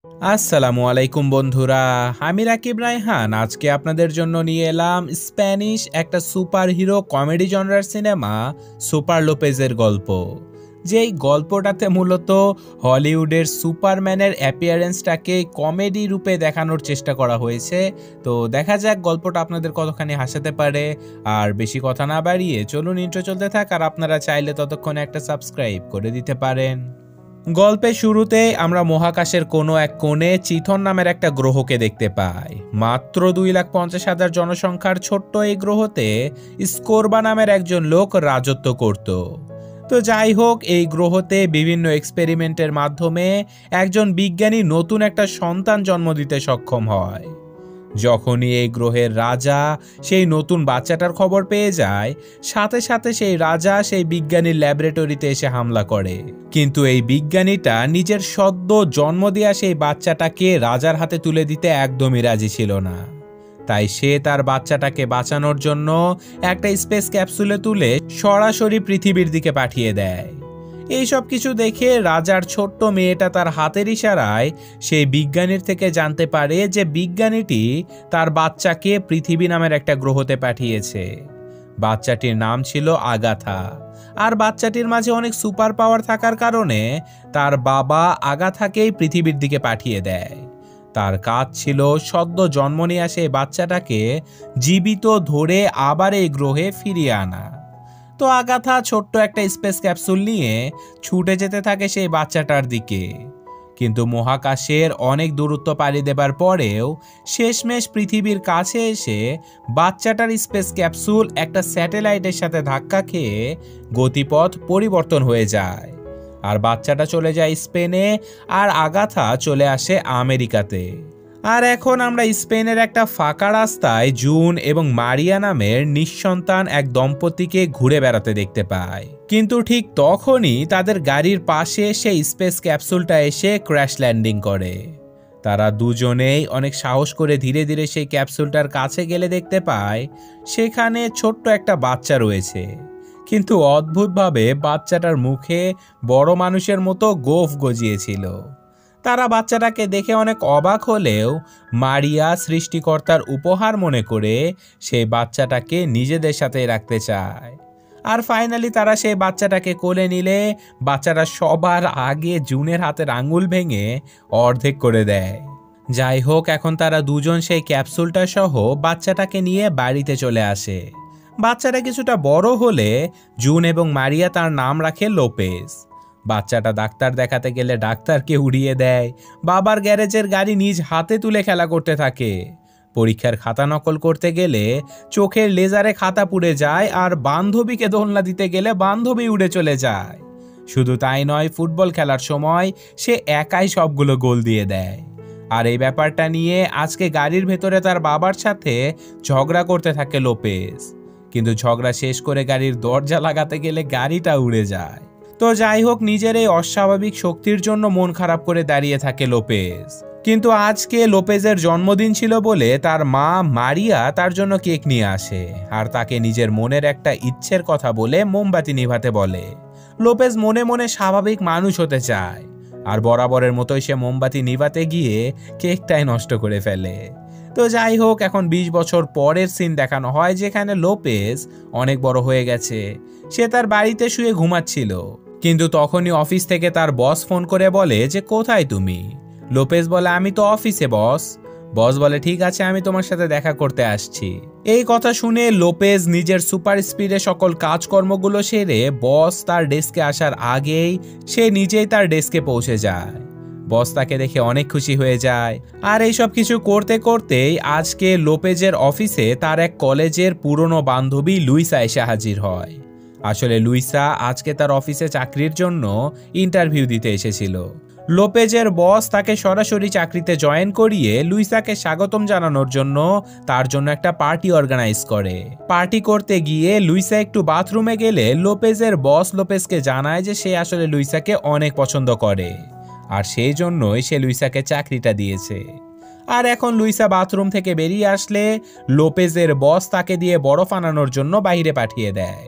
আসসালামু আলাইকুম বন্ধুরা, আমি রাকিব রায়হান আজকে আপনাদের জন্য নিয়ে এলাম স্প্যানিশ একটা সুপার হিরো কমেডি জনরার সিনেমা সুপার লোপেজের গল্প। যেই গল্পটাতে মূলত হলিউডের সুপারম্যানের অ্যাপিয়ারেন্সটাকে কমেডি রূপে দেখানোর চেষ্টা করা হয়েছে। তো দেখা যাক গল্পটা আপনাদের কতখানি হাসাতে পারে। আর বেশি কথা না বাড়িয়ে চলুন ইন্ট্রো চলতে থাক, আর আপনারা চাইলে ততক্ষণে একটা সাবস্ক্রাইব করে দিতে পারেন। গল্পের শুরুতে আমরা মহাকাশের কোনো এক কোণে চিথন নামের একটা গ্রহকে দেখতে পাই। মাত্র 2,50,000 জনসংখ্যার ছোট্ট এই গ্রহতে স্কোরবা নামের একজন লোক রাজত্ব করত। তো যাই হোক, এই গ্রহতে বিভিন্ন এক্সপেরিমেন্টের মাধ্যমে একজন বিজ্ঞানী নতুন একটা সন্তান জন্ম দিতে সক্ষম হয়। যখনই এই গ্রহের রাজা সেই নতুন বাচ্চাটার খবর পেয়ে যায়, সাথে সাথে সেই রাজা সেই বিজ্ঞানীর ল্যাবরেটরিতে এসে হামলা করে। কিন্তু এই বিজ্ঞানীটা নিজের সদ্য জন্ম দেওয়া সেই বাচ্চাটাকে রাজার হাতে তুলে দিতে একদমই রাজি ছিল না। তাই সে তার বাচ্চাটাকে বাঁচানোর জন্য একটা স্পেস ক্যাপসুলে তুলে সরাসরি পৃথিবীর দিকে পাঠিয়ে দেয়। এই সব কিছু দেখে রাজার ছোট্ট মেয়েটা তার হাতের ইশারায় সেই বিজ্ঞানীর থেকে জানতে পারে যে বিজ্ঞানীটি তার বাচ্চাকে পৃথিবী নামের একটা গ্রহতে পাঠিয়েছে। বাচ্চাটির নাম ছিল আগাথা। আর বাচ্চাটির মাঝে অনেক সুপার পাওয়ার থাকার কারণে তার বাবা আগাথাকেই পৃথিবীর দিকে পাঠিয়ে দেয়। তার কাজ ছিল সদ্য জন্ম নিয়ে আসে বাচ্চাটাকে জীবিত ধরে আবার এই গ্রহে ফিরিয়ে আনা। তো আগাথা ছোট্ট একটা স্পেস ক্যাপসুল নিয়ে ছুটে যেতে থাকে সেই বাচ্চাটার দিকে। কিন্তু মহাকাশের অনেক দূরত্ব পাড়ি দেবার পরেও শেষমেশ পৃথিবীর কাছে এসে বাচ্চাটার স্পেস ক্যাপসুল একটা স্যাটেলাইটের সাথে ধাক্কা খেয়ে গতিপথ পরিবর্তন হয়ে যায়। আর বাচ্চাটা চলে যায় স্পেনে, আর আগাথা চলে আসে আমেরিকাতে। আর এখন আমরা স্পেনের একটা ফাঁকা রাস্তায় জুন এবং মারিয়া নামের নিঃসন্তান এক দম্পতিকে ঘুরে বেড়াতে দেখতে পাই। কিন্তু ঠিক তখনই তাদের গাড়ির পাশে সেই স্পেস ক্যাপসুলটা এসে ক্র্যাশ ল্যান্ডিং করে। তারা দুজনেই অনেক সাহস করে ধীরে ধীরে সেই ক্যাপসুলটার কাছে গেলে দেখতে পায় সেখানে ছোট্ট একটা বাচ্চা রয়েছে। কিন্তু অদ্ভুতভাবে বাচ্চাটার মুখে বড় মানুষের মতো গোঁফ গজিয়েছিল। তারা বাচ্চাটাকে দেখে অনেক অবাক হলেও মারিয়া সৃষ্টিকর্তার উপহার মনে করে সেই বাচ্চাটাকে নিজেদের সাথে রাখতে চায়। আর ফাইনালি তারা সেই বাচ্চাটাকে কোলে নিলে বাচ্চাটা সবার আগে জুনের হাতের আঙুল ভেঙে অর্ধেক করে দেয়। যাই হোক, এখন তারা দুজন সেই ক্যাপসুলটা সহ বাচ্চাটাকে নিয়ে বাড়িতে চলে আসে। বাচ্চাটা কিছুটা বড় হলে জুন এবং মারিয়া তার নাম রাখে লোপেজ। বাচ্চাটা ডাক্তার দেখাতে গেলে ডাক্তারকে উড়িয়ে দেয়। বাবার গ্যারেজের গাড়ি নিজ হাতে তুলে খেলা করতে থাকে। পরীক্ষার খাতা নকল করতে গেলে চোখের লেজারে খাতা পুড়ে যায়, আর বান্ধবীকে দোলনা দিতে গেলে বান্ধবী উড়ে চলে যায়। শুধু তাই নয়, ফুটবল খেলার সময় সে একাই সবগুলো গোল দিয়ে দেয়। আর এই ব্যাপারটা নিয়ে আজকে গাড়ির ভেতরে তার বাবার সাথে ঝগড়া করতে থাকে লোপেজ। কিন্তু ঝগড়া শেষ করে গাড়ির দরজা লাগাতে গেলে গাড়িটা উড়ে যায়। তো যাই হোক, নিজের এই অস্বাভাবিক শক্তির জন্য মন খারাপ করে দাঁড়িয়ে থাকে লোপেজ। কিন্তু আজকে লোপেজের জন্মদিন ছিল বলে তার মা মারিয়া তার জন্য কেক নিয়ে আসে, আর তাকে নিজের মনের একটা ইচ্ছের কথা বলে মোমবাতি নিভাতে বলে। লোপেজ মনে মনে স্বাভাবিক মানুষ হতে চায়, আর বরাবরের মতোই সে মোমবাতি নিভাতে গিয়ে কেকটাই নষ্ট করে ফেলে। তো যাই হোক, এখন 20 বছর পরের সিন দেখানো হয়, যেখানে লোপেজ অনেক বড় হয়ে গেছে। সে তার বাড়িতে শুয়ে ঘুমাচ্ছিল, কিন্তু তখনই অফিস থেকে তার বস ফোন করে বলে যে কোথায় তুমি। লোপেজ বলে আমি তো অফিসে বস। বস বলে ঠিক আছে, আমি তোমার সাথে দেখা করতে আসছি। এই কথা শুনে লোপেজ নিজের সুপার স্পিডে সকল কাজকর্মগুলো সেরে বস তার ডেস্কে আসার আগেই সে নিজেই তার ডেস্কে পৌঁছে যায়। বস তাকে দেখে অনেক খুশি হয়ে যায়। আর এইসব কিছু করতে করতেই আজকে লোপেজের অফিসে তার এক কলেজের পুরনো বান্ধবী লুইসা এসে হাজির হয়। আসলে লুইসা আজকে তার অফিসে চাকরির জন্য ইন্টারভিউ দিতে এসেছিল। লোপেজের বস তাকে সরাসরি চাকরিতে জয়েন করিয়ে লুইসাকে স্বাগতম জানানোর জন্য তার জন্য একটা পার্টি অর্গানাইজ করে। পার্টি করতে গিয়ে লুইসা একটু বাথরুমে গেলে লোপেজের বস লোপেজকে জানায় যে সে আসলে লুইসাকে অনেক পছন্দ করে, আর সেই জন্যই সে লুইসাকে চাকরিটা দিয়েছে। আর এখন লুইসা বাথরুম থেকে বেরিয়ে আসলে লোপেজের বস তাকে দিয়ে বরফ আনানোর জন্য বাইরে পাঠিয়ে দেয়।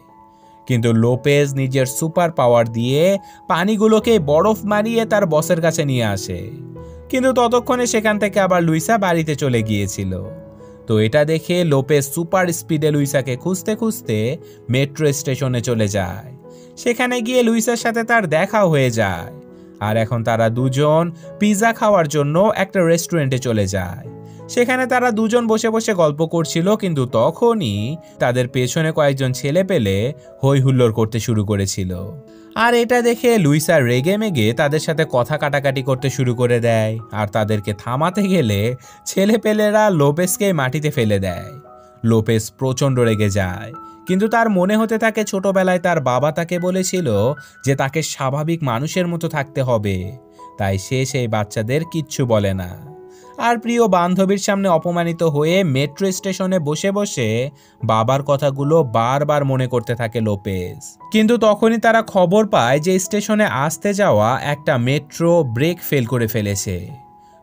কিন্তু লোপেজ নিজের সুপার পাওয়ার দিয়ে পানিগুলোকে বরফ মারিয়ে তার বসের কাছে নিয়ে আসে। কিন্তু ততক্ষণে সেখান থেকে আবার লুইসা বাড়িতে চলে গিয়েছিল। তো এটা দেখে লোপেজ সুপার স্পিডে লুইসাকে খুঁজতে খুঁজতে মেট্রো স্টেশনে চলে যায়। সেখানে গিয়ে লুইসার সাথে তার দেখা হয়ে যায়, আর এখন তারা দুজন পিৎজা খাওয়ার জন্য একটা রেস্টুরেন্টে চলে যায়। সেখানে তারা দুজন বসে বসে গল্প করছিল, কিন্তু তখনই তাদের পেছনে কয়েকজন ছেলে পেলে হই হুল্লোড় করতে শুরু করেছিল। আর এটা দেখে লুইসা রেগে মেগে তাদের সাথে কথা কাটাকাটি করতে শুরু করে দেয়, আর তাদেরকে থামাতে গেলে ছেলেপেলেরা লোপেজকে মাটিতে ফেলে দেয়। লোপেজ প্রচণ্ড রেগে যায়, কিন্তু তার মনে হতে থাকে ছোটবেলায় তার বাবা তাকে বলেছিল যে তাকে স্বাভাবিক মানুষের মতো থাকতে হবে, তাই সে সেই বাচ্চাদের কিচ্ছু বলে না। আর প্রিয় বান্ধবীর সামনে অপমানিত হয়ে মেট্রো স্টেশনে বসে বসে বাবার কথাগুলো বারবার মনে করতে থাকে লোপেজ। কিন্তু তখনই তারা খবর পায় যে স্টেশনে আসতে যাওয়া একটা মেট্রো ব্রেক ফেল করে ফেলেছে।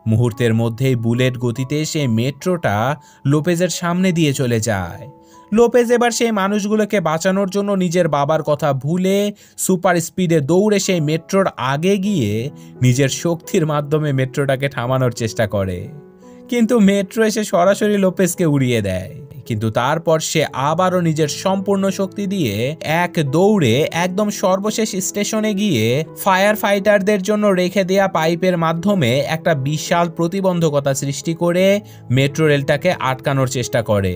মুহূর্তের মধ্যেই বুলেট গতিতে সেই মেট্রোটা লোপেজের সামনে দিয়ে চলে যায়। লোপেজ এবার সেই মানুষগুলোকে বাঁচানোর জন্য নিজের বাবার কথা ভুলে সুপার স্পিডে দৌড়ে সেই মেট্রোর আগে গিয়ে নিজের শক্তির মাধ্যমে মেট্রোটাকে থামানোর চেষ্টা করে, কিন্তু মেট্রো এসে সরাসরি লোপেজকে উড়িয়ে দেয়। কিন্তু তারপর সে আবারও নিজের সম্পূর্ণ শক্তি দিয়ে এক দৌড়ে একদম সর্বশেষ স্টেশনে গিয়ে ফায়ার ফাইটারদের জন্য রেখে দেয়া পাইপের মাধ্যমে একটা বিশাল প্রতিবন্ধকতা সৃষ্টি করে মেট্রো রেলটাকে আটকানোর চেষ্টা করে।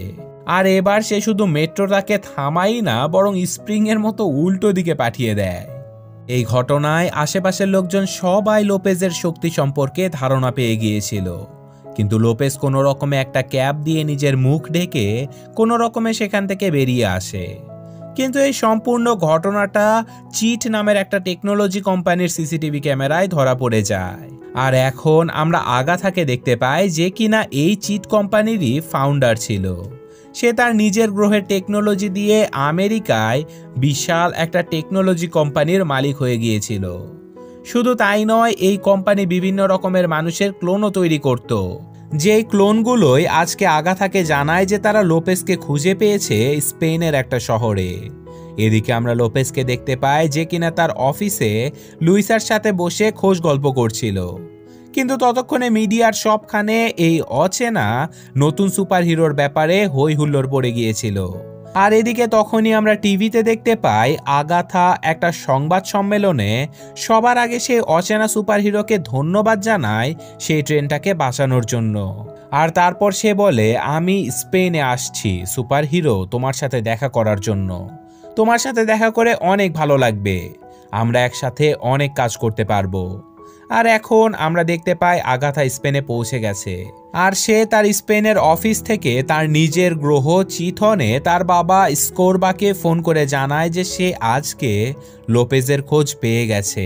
আর এবার সে শুধু মেট্রোটাকে থামাই না, বরং স্প্রিং এর মতো উল্টো দিকে পাঠিয়ে দেয়। এই ঘটনায় আশেপাশের লোকজন সবাই লোপেজের শক্তি সম্পর্কে ধারণা পেয়ে গিয়েছিল, কিন্তু লোপেজ কোনো রকমে একটা ক্যাপ দিয়ে নিজের মুখ ঢেকে কোনো রকমে সেখান থেকে বেরিয়ে আসে। কিন্তু এই সম্পূর্ণ ঘটনাটা চিট নামের একটা টেকনোলজি কোম্পানির সিসিটিভি ক্যামেরায় ধরা পড়ে যায়। আর এখন আমরা আগাথাকে দেখতে পাই, যে কিনা এই চিট কোম্পানিরই ফাউন্ডার ছিল। সে তার নিজের গ্রহের টেকনোলজি দিয়ে আমেরিকায় বিশাল একটা টেকনোলজি কোম্পানির মালিক হয়ে গিয়েছিল। শুধু তাই নয়, এই কোম্পানি বিভিন্ন রকমের মানুষের ক্লোনও তৈরি করত, যেই ক্লোনগুলোই আজকে আগাথাকে জানায় যে তারা লোপেজকে খুঁজে পেয়েছে স্পেনের একটা শহরে। এদিকে আমরা লোপেজকে দেখতে পাই, যে কিনা তার অফিসে লুইসার সাথে বসে খোঁজ গল্প করছিল। কিন্তু ততক্ষণে মিডিয়ার সবখানে এই অচেনা নতুন সুপার হিরোর ব্যাপারে হই হুল্লোড় পড়ে গিয়েছিল। আর এদিকে তখনই আমরা টিভিতে দেখতে পাই আগাথা একটা সংবাদ সম্মেলনে সবার আগে সেই অচেনা সুপার হিরোকে ধন্যবাদ জানায় সেই ট্রেনটাকে বাঁচানোর জন্য। আর তারপর সে বলে, আমি স্পেনে আসছি সুপার হিরো তোমার সাথে দেখা করার জন্য। তোমার সাথে দেখা করে অনেক ভালো লাগবে, আমরা একসাথে অনেক কাজ করতে পারবো। আর এখন আমরা দেখতে পাই আগাথা স্পেনে পৌঁছে গেছে, আর সে তার স্পেনের অফিস থেকে তার নিজের গ্রহ চিথনে তার বাবা স্কোরবাকে ফোন করে জানায় যে সে আজকে লোপেজের খোঁজ পেয়ে গেছে।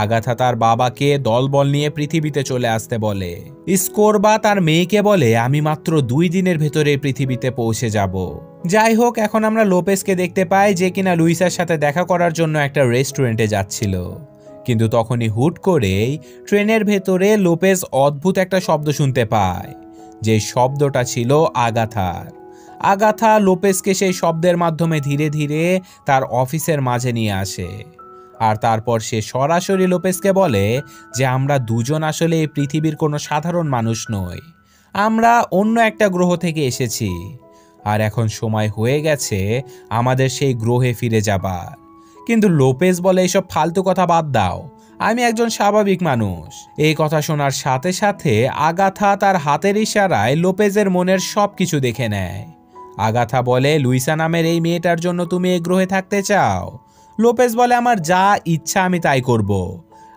আগাথা তার বাবাকে দলবল নিয়ে পৃথিবীতে চলে আসতে বলে। স্কোরবা তার মেয়েকে বলে, আমি মাত্র 2 দিনের ভেতরে পৃথিবীতে পৌঁছে যাব। যাই হোক, এখন আমরা লোপেজকে দেখতে পাই, যে কিনা লুইসার সাথে দেখা করার জন্য একটা রেস্টুরেন্টে যাচ্ছিল। কিন্তু তখনই হুট করেই ট্রেনের ভেতরে লোপেজ অদ্ভুত একটা শব্দ শুনতে পায়, যে শব্দটা ছিল আগাথার। আগাথা লোপেজকে সেই শব্দের মাধ্যমে ধীরে ধীরে তার অফিসের মাঝে নিয়ে আসে। আর তারপর সে সরাসরি লোপেজকে বলে যে আমরা দুজন আসলে এই পৃথিবীর কোনো সাধারণ মানুষ নই, আমরা অন্য একটা গ্রহ থেকে এসেছি, আর এখন সময় হয়ে গেছে আমাদের সেই গ্রহে ফিরে যাবার। কিন্তু লোপেজ বলে, এসব ফালতু কথা বাদ দাও, আমি একজন স্বাভাবিক মানুষ। এই কথা শোনার সাথে সাথে আগাথা তার হাতের ইশারায় লোপেজের মনের সব কিছু দেখে নেয়। আগাথা বলে, লুইসা নামের এই মেয়েটার জন্য তুমি এই গ্রহে থাকতে চাও? লোপেজ বলে, আমার যা ইচ্ছা আমি তাই করব,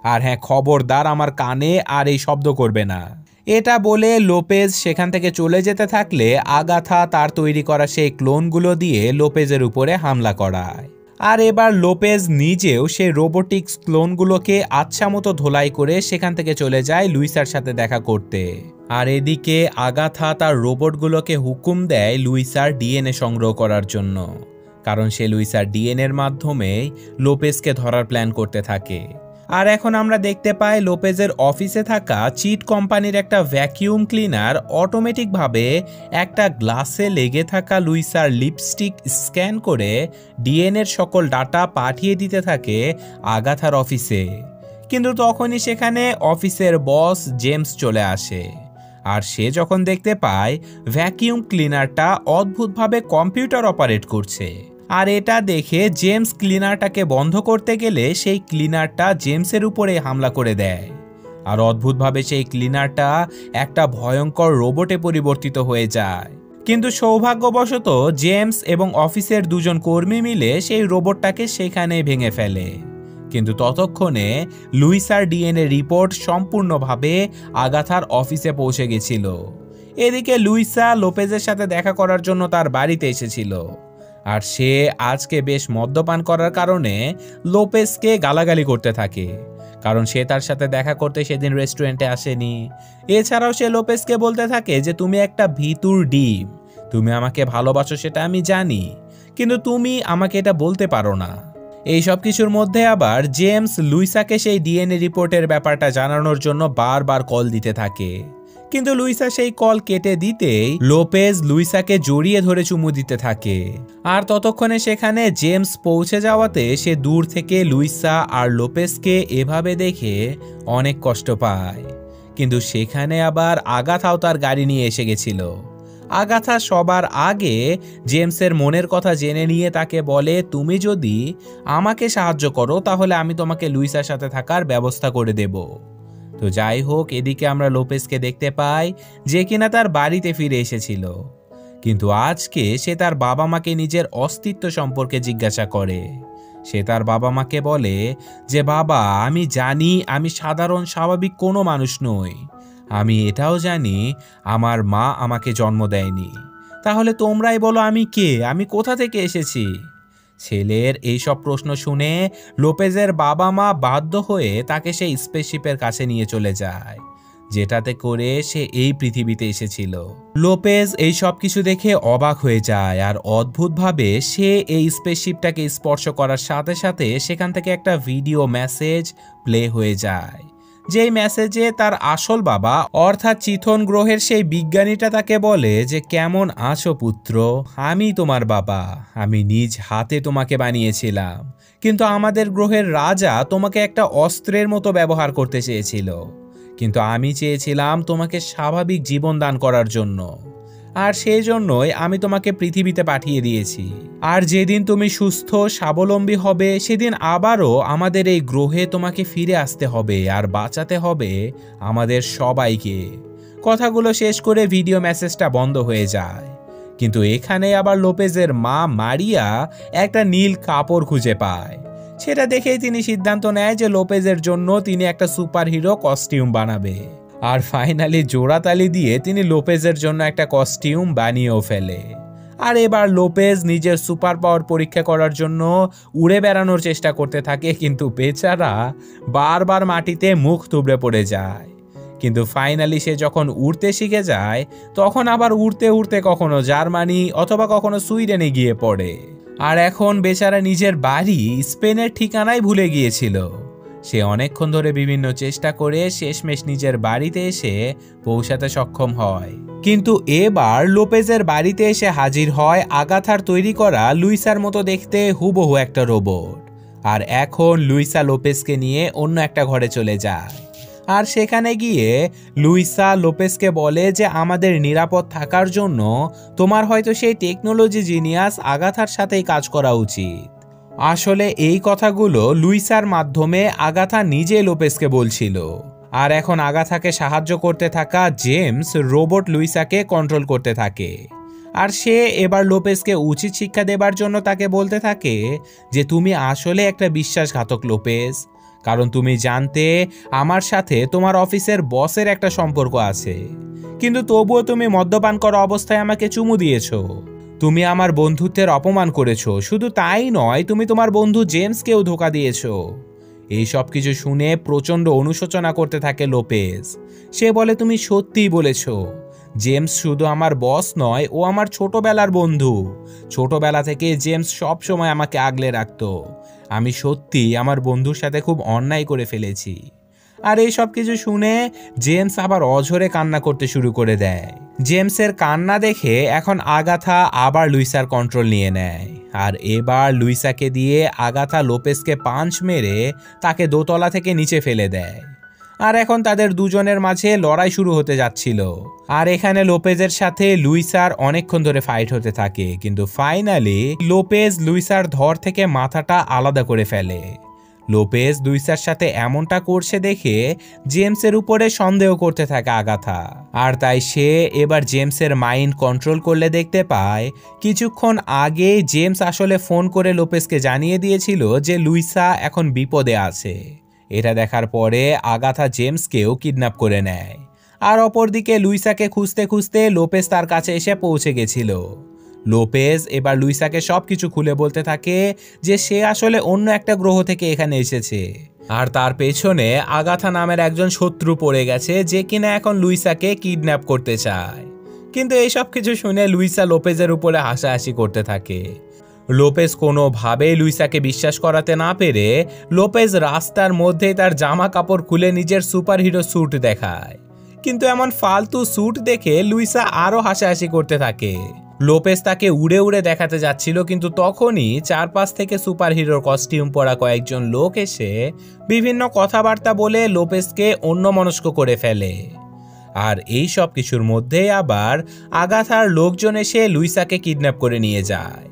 আর হ্যাঁ, খবরদার আমার কানে আর এই শব্দ করবে না। এটা বলে লোপেজ সেখান থেকে চলে যেতে থাকলে আগাথা তার তৈরি করা সেই ক্লোনগুলো দিয়ে লোপেজের উপরে হামলা করায়। আর এবার লোপেজ নিজেও সেই রোবোটিক্স ক্লোনগুলোকে আচ্ছা মতো ধোলাই করে সেখান থেকে চলে যায় লুইসার সাথে দেখা করতে। আর এদিকে আগাথা তার রোবটগুলোকে হুকুম দেয় লুইসার ডিএনএ সংগ্রহ করার জন্য, কারণ সে লুইসার ডিএনএর মাধ্যমে লোপেজকে ধরার প্ল্যান করতে থাকে। আর এখন আমরা দেখতে পাই লোপেজের অফিসে থাকা চিট কোম্পানির একটা ভ্যাকিউম ক্লিনার অটোমেটিকভাবে একটা গ্লাসে লেগে থাকা লুইসার লিপস্টিক স্ক্যান করে ডিএনএর সকল ডাটা পাঠিয়ে দিতে থাকে আগাথার অফিসে। কিন্তু তখনই সেখানে অফিসের বস জেমস চলে আসে। আর সে যখন দেখতে পায় ভ্যাকিউম ক্লিনারটা অদ্ভুতভাবে কম্পিউটার অপারেট করছে, আর এটা দেখে জেমস ক্লিনারটাকে বন্ধ করতে গেলে সেই ক্লিনারটা জেমসের উপরে হামলা করে দেয়। আর অদ্ভুতভাবে সেই ক্লিনারটা একটা ভয়ঙ্কর রোবটে পরিবর্তিত হয়ে যায়। কিন্তু সৌভাগ্যবশত জেমস এবং অফিসের দুজন কর্মী মিলে সেই রোবটটাকে সেখানেই ভেঙে ফেলে। কিন্তু ততক্ষণে লুইসার ডিএনএ রিপোর্ট সম্পূর্ণভাবে আগাথার অফিসে পৌঁছে গেছিল। এদিকে লুইসা লোপেজের সাথে দেখা করার জন্য তার বাড়িতে এসেছিল, আর সে আজকে বেশ মদ্যপান করার কারণে লোপেজকে গালাগালি করতে থাকে, কারণ সে তার সাথে দেখা করতে সেদিন রেস্টুরেন্টে আসেনি। এছাড়াও সে লোপেজকে বলতে থাকে যে তুমি একটা ভিতুর ডিম, তুমি আমাকে ভালোবাসো সেটা আমি জানি, কিন্তু তুমি আমাকে এটা বলতে পারো না। এই সব কিছুর মধ্যে আবার জেমস লুইসাকে সেই ডিএনএ রিপোর্টের ব্যাপারটা জানানোর জন্য বারবার কল দিতে থাকে, কিন্তু লুইসা সেই কল কেটে দিতেই লোপেজ লুইসাকে জড়িয়ে ধরে চুমু দিতে থাকে। আর ততক্ষণে সেখানে জেমস পৌঁছে যাওয়াতে সে দূর থেকে লুইসা আর লোপেজকে এভাবে দেখে অনেক কষ্ট পায়। কিন্তু সেখানে আবার আগাথাও তার গাড়ি নিয়ে এসে গেছিল। আগাথা সবার আগে জেমসের মনের কথা জেনে নিয়ে তাকে বলে, তুমি যদি আমাকে সাহায্য করো তাহলে আমি তোমাকে লুইসার সাথে থাকার ব্যবস্থা করে দেব। তো যাই হোক, এদিকে আমরা লোপেজকে দেখতে পাই যে কিনা তার বাড়িতে ফিরে এসেছিল, কিন্তু আজকে সে তার বাবা মাকে নিজের অস্তিত্ব সম্পর্কে জিজ্ঞাসা করে। সে তার বাবা মাকে বলে যে বাবা, আমি জানি আমি সাধারণ স্বাভাবিক কোনো মানুষ নই, আমি এটাও জানি আমার মা আমাকে জন্ম দেয়নি, তাহলে তোমরাই বলো আমি কে, আমি কোথা থেকে এসেছি। ছেলের এইসব প্রশ্ন শুনে লোপেজের বাবা মা বাধ্য হয়ে তাকে সেই স্পেসশিপের কাছে নিয়ে চলে যায়, যেটাতে করে সে এই পৃথিবীতে এসেছিল। লোপেজ এই সব কিছু দেখে অবাক হয়ে যায়, আর অদ্ভুতভাবে সে এই স্পেসশিপটাকে স্পর্শ করার সাথে সাথে সেখান থেকে একটা ভিডিও মেসেজ প্লে হয়ে যায়, যেই মেসেজে তার আসল বাবা অর্থাৎ চিথন গ্রহের সেই বিজ্ঞানীটা তাকে বলে যে কেমন আছো পুত্র, আমি তোমার বাবা, আমি নিজ হাতে তোমাকে বানিয়েছিলাম, কিন্তু আমাদের গ্রহের রাজা তোমাকে একটা অস্ত্রের মতো ব্যবহার করতে চেয়েছিল, কিন্তু আমি চেয়েছিলাম তোমাকে স্বাভাবিক জীবন দান করার জন্য, আর সেই জন্যই আমি তোমাকে পৃথিবীতে পাঠিয়ে দিয়েছি। আর যেদিন তুমি সুস্থ স্বাবলম্বী হবে সেদিন আবারও আমাদের এই গ্রহে তোমাকে ফিরে আসতে হবে আর বাঁচাতে হবে আমাদের সবাইকে। কথাগুলো শেষ করে ভিডিও মেসেজটা বন্ধ হয়ে যায়। কিন্তু এখানে আবার লোপেজের মা মারিয়া একটা নীল কাপড় খুঁজে পায়। সেটা দেখেই তিনি সিদ্ধান্ত নেয় যে লোপেজের জন্য তিনি একটা সুপারহিরো কস্টিউম বানাবে। আর ফাইনালি জোড়াতালি দিয়ে তিনি লোপেজের জন্য একটা কস্টিউম বানিয়েও ফেলে। আর এবার লোপেজ নিজের সুপার পাওয়ার পরীক্ষা করার জন্য উড়ে বেড়ানোর চেষ্টা করতে থাকে, কিন্তু বেচারা বারবার মাটিতে মুখ থুবড়ে পড়ে যায়। কিন্তু ফাইনালি সে যখন উড়তে শিখে যায় তখন আবার উড়তে উড়তে কখনো জার্মানি অথবা কখনো সুইডেনে গিয়ে পড়ে। আর এখন বেচারা নিজের বাড়ি স্পেনের ঠিকানায় ভুলে গিয়েছিল। সে অনেকক্ষণ ধরে বিভিন্ন চেষ্টা করে শেষমেশ নিজের বাড়িতে এসে পৌঁছাতে সক্ষম হয়। কিন্তু এবার লোপেজের বাড়িতে এসে হাজির হয় আগাথার তৈরি করা লুইসার মতো দেখতে হুবহু একটা রোবট। আর এখন লুইসা লোপেজকে নিয়ে অন্য একটা ঘরে চলে যায়। আর সেখানে গিয়ে লুইসা লোপেজকে বলে যে আমাদের নিরাপদ থাকার জন্য তোমার হয়তো সেই টেকনোলজি জিনিয়াস আগাথার সাথেই কাজ করা উচিত। আসলে এই কথাগুলো লুইসার মাধ্যমে আগাথা নিজে লোপেজকে বলছিল। আর এখন আগাথাকে সাহায্য করতে থাকা জেমস রোবট লুইসাকে কন্ট্রোল করতে থাকে। আর সে এবার লোপেজকে উচিত শিক্ষা দেবার জন্য তাকে বলতে থাকে যে তুমি আসলে একটা বিশ্বাসঘাতক লোপেজ, কারণ তুমি জানতে আমার সাথে তোমার অফিসের বসের একটা সম্পর্ক আছে, কিন্তু তবুও তুমি মদ্যপান করা অবস্থায় আমাকে চুমু দিয়েছো। তুমি আমার বন্ধুত্বের অপমান করেছো, শুধু তাই নয় তুমি তোমার বন্ধু জেমসকেও ধোঁকা দিয়েছো। এই সব কিছু শুনে প্রচণ্ড অনুশোচনা করতে থাকে লোপেজ। সে বলে তুমি সত্যিই বলেছো, জেমস শুধু আমার বস নয়, ও আমার ছোটবেলার বন্ধু। ছোটবেলা থেকে জেমস সব সময় আমাকে আগলে রাখতো। আমি সত্যি আমার বন্ধুর সাথে খুব অন্যায় করে ফেলেছি। আর এই সব কিছু শুনে জেমস আবার অঝরে কান্না করতে শুরু করে দেয়। জেমসের কান্না দেখে এখন আগাথা আবার লুইসার কন্ট্রোল নিয়ে নেয়। আর এবার লুইসাকে দিয়ে আগাথা লোপেজকে পাঞ্চ মেরে তাকে দোতলা থেকে নিচে ফেলে দেয়। আর এখন তাদের দুজনের মাঝে লড়াই শুরু হতে যাচ্ছিল। আর এখানে লোপেজের সাথে লুইসার অনেকক্ষণ ধরে ফাইট হতে থাকে, কিন্তু ফাইনালি লোপেজ লুইসার ধর থেকে মাথাটা আলাদা করে ফেলে। লোপেজ লুইসার সাথে এমনটা করছে দেখে জেমসের উপরে সন্দেহ করতে থাকে আগাথা। আর তাই সে এবার জেমসের মাইন্ড কন্ট্রোল করলে দেখতে পায় কিছুক্ষণ আগে জেমস আসলে ফোন করে লোপেজকে জানিয়ে দিয়েছিল যে লুইসা এখন বিপদে আছে। এটা দেখার পরে আগাথা জেমসকেও কিডন্যাপ করে নেয়। আর অপরদিকে লুইসাকে খুঁজতে খুঁজতে লোপেজ তার কাছে এসে পৌঁছে গেছিল। লোপেজ এবার লুইসাকে সবকিছু খুলে বলতে থাকে যে সে আসলে অন্য একটা গ্রহ থেকে এখানে এসেছে, আর তার পেছনে আগাথা নামের একজন শত্রু পড়ে গেছে যে কিনা এখন লুইসাকে কিডন্যাপ করতে চায়। কিন্তু এই সব কিছু শুনে লুইসা লোপেজের উপরে হাসাহাসি করতে থাকে। লোপেজ কোনোভাবেই লুইসাকে বিশ্বাস করাতে না পেরে লোপেজ রাস্তার মধ্যেই তার জামা কাপড় খুলে নিজের সুপারহিরো স্যুট দেখায়। কিন্তু এমন ফালতু স্যুট দেখে লুইসা আরো হাসাহাসি করতে থাকে। লোপেজ তাকে উড়ে উড়ে দেখাতে যাচ্ছিল, কিন্তু তখনই চারপাশ থেকে সুপারহিরোর কস্টিউম পরা কয়েকজন লোক এসে বিভিন্ন কথাবার্তা বলে লোপেজকে অন্যমনস্ক করে ফেলে। আর এই সব কিছুর মধ্যেই আবার আগাথার লোকজন এসে লুইসাকে কিডন্যাপ করে নিয়ে যায়।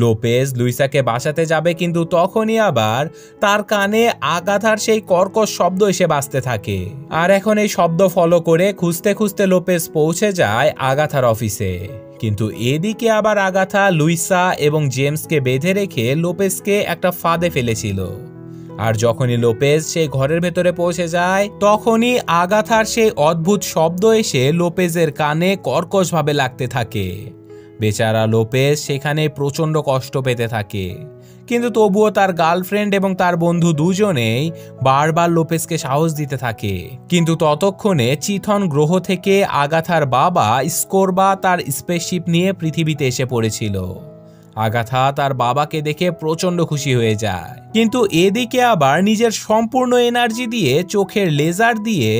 লোপেজ লুইসাকে বাঁচাতে যাবে, কিন্তু তখনই আবার তার কানে আগাথার সেই কর্কশ শব্দ এসে বাজতে থাকে। আর এখন এই শব্দ ফলো করে খুঁজতে খুঁজতে লোপেজ পৌঁছে যায় আগাথার অফিসে। কিন্তু এদিকে আবার আগাথা লুইসা এবং জেমসকে বেঁধে রেখে লোপেজকে একটা ফাঁদে ফেলেছিল। আর যখনই লোপেজ সেই ঘরের ভেতরে পৌঁছে যায় তখনই আগাথার সেই অদ্ভুত শব্দ এসে লোপেজের কানে কর্কশভাবে লাগতে থাকে। বেচারা লোপেজ সেখানে প্রচণ্ড কষ্ট পেতে থাকে, কিন্তু তবুও তার গার্লফ্রেন্ড এবং তার বন্ধু দুজনেই বারবার লোপেজকে সাহস দিতে থাকে। কিন্তু ততক্ষণে চিথন গ্রহ থেকে আগাথার বাবা স্কোরবা তার স্পেসশিপ নিয়ে পৃথিবীতে এসে পড়েছিল। আগাথা তার বাবাকে দেখে প্রচণ্ড খুশি হয়ে যায়, কিন্তু এদিকে আবার নিজের সম্পূর্ণ এনার্জি দিয়ে চোখের লেজার দিয়ে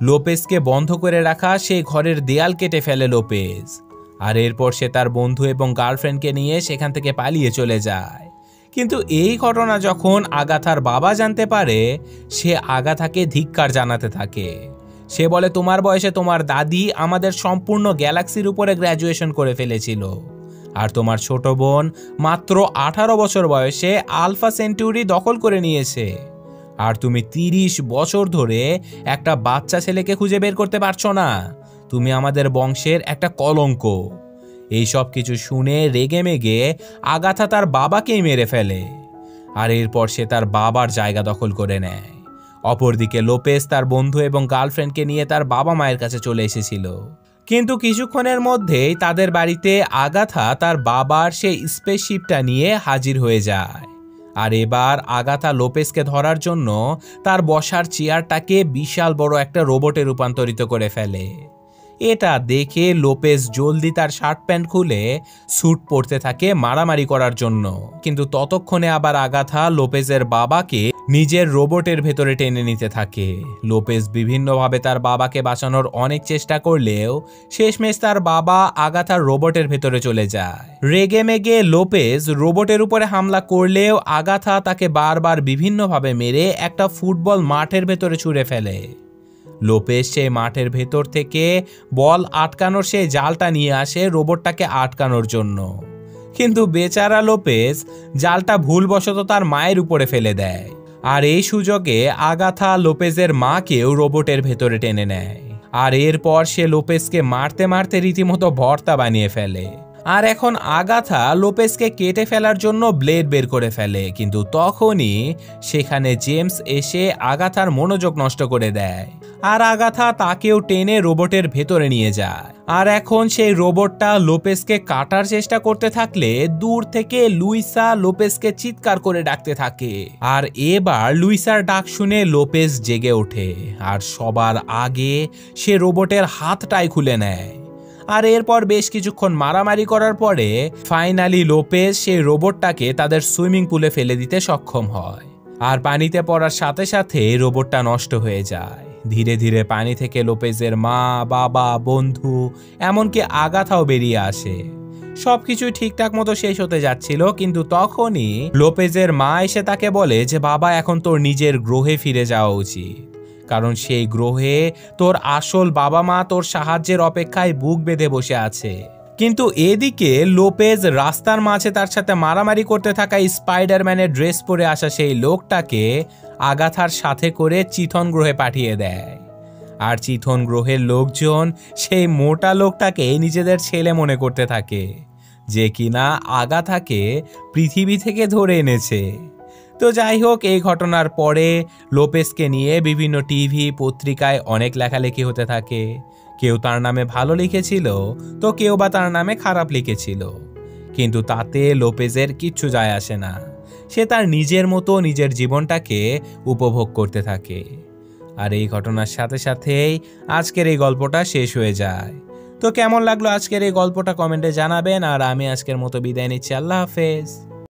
লোপেজকে বন্ধ করে রাখা সেই ঘরের দেয়াল কেটে ফেলে লোপেজ। আর এরপর সে তার বন্ধু এবং গার্লফ্রেন্ডকে নিয়ে সেখান থেকে পালিয়ে চলে যায়। কিন্তু এই ঘটনা যখন আগাথার বাবা জানতে পারে, সে আগাথাকে ধিক্কার জানাতে থাকে। সে বলে, তোমার বয়সে তোমার দাদি আমাদের সম্পূর্ণ গ্যালাক্সির উপরে গ্র্যাজুয়েশন করে ফেলেছিল, আর তোমার ছোট বোন মাত্র 18 বছর বয়সে আলফা সেন্টুরি দখল করে নিয়েছে, আর তুমি 30 বছর ধরে একটা বাচ্চা ছেলেকে খুঁজে বের করতে পারছো না। তুমি আমাদের বংশের একটা কলঙ্ক। এই সব কিছু শুনে রেগে মেগে আগাথা তার বাবাকেই মেরে ফেলে, আর এরপর সে তার বাবার জায়গা দখল করে নেয়। অপরদিকে লোপেজ তার বন্ধু এবং গার্লফ্রেন্ডকে নিয়ে তার বাবা মায়ের কাছে চলে এসেছিল, কিন্তু কিছুক্ষণের মধ্যেই তাদের বাড়িতে আগাথা তার বাবার সেই স্পেসশিপটা নিয়ে হাজির হয়ে যায়। আর এবার আগাথা লোপেজকে ধরার জন্য তার বসার চেয়ারটাকে বিশাল বড় একটা রোবটে রূপান্তরিত করে ফেলে। এটা দেখে লোপেজ জলদি তার শার্ট প্যান্ট খুলে স্যুট পরতে থাকে মারামারি করার জন্য, কিন্তু ততক্ষণে আবার আগাথা লোপেজের বাবাকে নিজের রোবটের ভেতরে টেনে নিতে থাকে। লোপেজ বিভিন্নভাবে তার বাবাকে বাঁচানোর অনেক চেষ্টা করলেও শেষমেশ তার বাবা আগাথার রোবটের ভেতরে চলে যায়। রেগে মেগে লোপেজ রোবটের উপরে হামলা করলেও আগাথা তাকে বারবার বিভিন্নভাবে মেরে একটা ফুটবল মাঠের ভেতরে ছুঁড়ে ফেলে। লোপেজ সেই মাঠের ভেতর থেকে বল আটকানোর সেই জালটা নিয়ে আসে রোবটটাকে আটকানোর জন্য, কিন্তু বেচারা লোপেজ জালটা ভুলবশত তার মায়ের উপরে ফেলে দেয়। আর এই সুযোগে আগাথা লোপেজের মাকেও রোবটের ভেতরে টেনে নেয়। আর এরপর সে লোপেজকে মারতে মারতে রীতিমতো ভর্তা বানিয়ে ফেলে। আর এখন আগাথা লোপেজকে কেটে ফেলার জন্য ব্লেড বের করে ফেলে, কিন্তু তখনই সেখানে জেমস এসে আগাথার মনোযোগ নষ্ট করে দেয়, আর আগাথা তাকেও টেনে রোবটের ভেতরে নিয়ে যায়। আর এখন সেই রোবটটা লোপেজকে কাটার চেষ্টা করতে থাকলে দূর থেকে লুইসা লোপেজকে চিৎকার করে ডাকতে থাকে। আর এবার লুইসার ডাক শুনে লোপেজ জেগে ওঠে, আর সবার আগে সে রোবটের হাতটাই খুলে নেয়। আর এরপর বেশ কিছুক্ষণ মারামারি করার পরে ফাইনালি লোপেজ সেই রোবটটাকে তাদের সুইমিং পুলে ফেলে দিতে সক্ষম হয়। আর পানিতে পড়ার সাথে সাথে রোবটটা নষ্ট হয়ে যায়। ধীরে ধীরে পানি থেকে লোপেজের মা, বাবা, বন্ধু এমনকি আগাথাও বেরিয়ে আসে। সবকিছুই ঠিকঠাক মতো শেষ হতে যাচ্ছিল, কিন্তু তখনই লোপেজের মা এসে তাকে বলে যে বাবা, এখন তোর নিজের গ্রহে ফিরে যাওয়া উচিত, কারণ সেই গ্রহে তোর আসল বাবা মা তোর সাহায্যের অপেক্ষায় বুক বেঁধে বসে আছে। কিন্তু এদিকে লোপেজ রাস্তার মাঝে তার সাথে মারামারি করতে থাকা স্পাইডারম্যানের ড্রেস পরে আসা সেই লোকটাকে আগাথার সাথে করে চিথন গ্রহে পাঠিয়ে দেয়। আর চিথন গ্রহের লোকজন সেই মোটা লোকটাকে নিজেদের ছেলে মনে করতে থাকে, যে কিনা আগাথাকে পৃথিবী থেকে ধরে এনেছে। তো যাই হোক, এই ঘটনার পরে লোপেজকে নিয়ে বিভিন্ন টিভি পত্রিকায় অনেক লেখালেখি হতে থাকে। কেউ তার নামে ভালো লিখেছিল, তো কেউ বা তার নামে খারাপ লিখেছিল, কিন্তু তাতে লোপেজের কিচ্ছু যায় আসে না। সে তার নিজের মতো নিজের জীবনটাকে উপভোগ করতে থাকে। আর এই ঘটনার সাথে সাথেই আজকের এই গল্পটা শেষ হয়ে যায়। তো কেমন লাগলো আজকের এই গল্পটা কমেন্টে জানাবেন। আর আমি আজকের মতো বিদায় নিচ্ছি। আল্লাহ হাফেজ।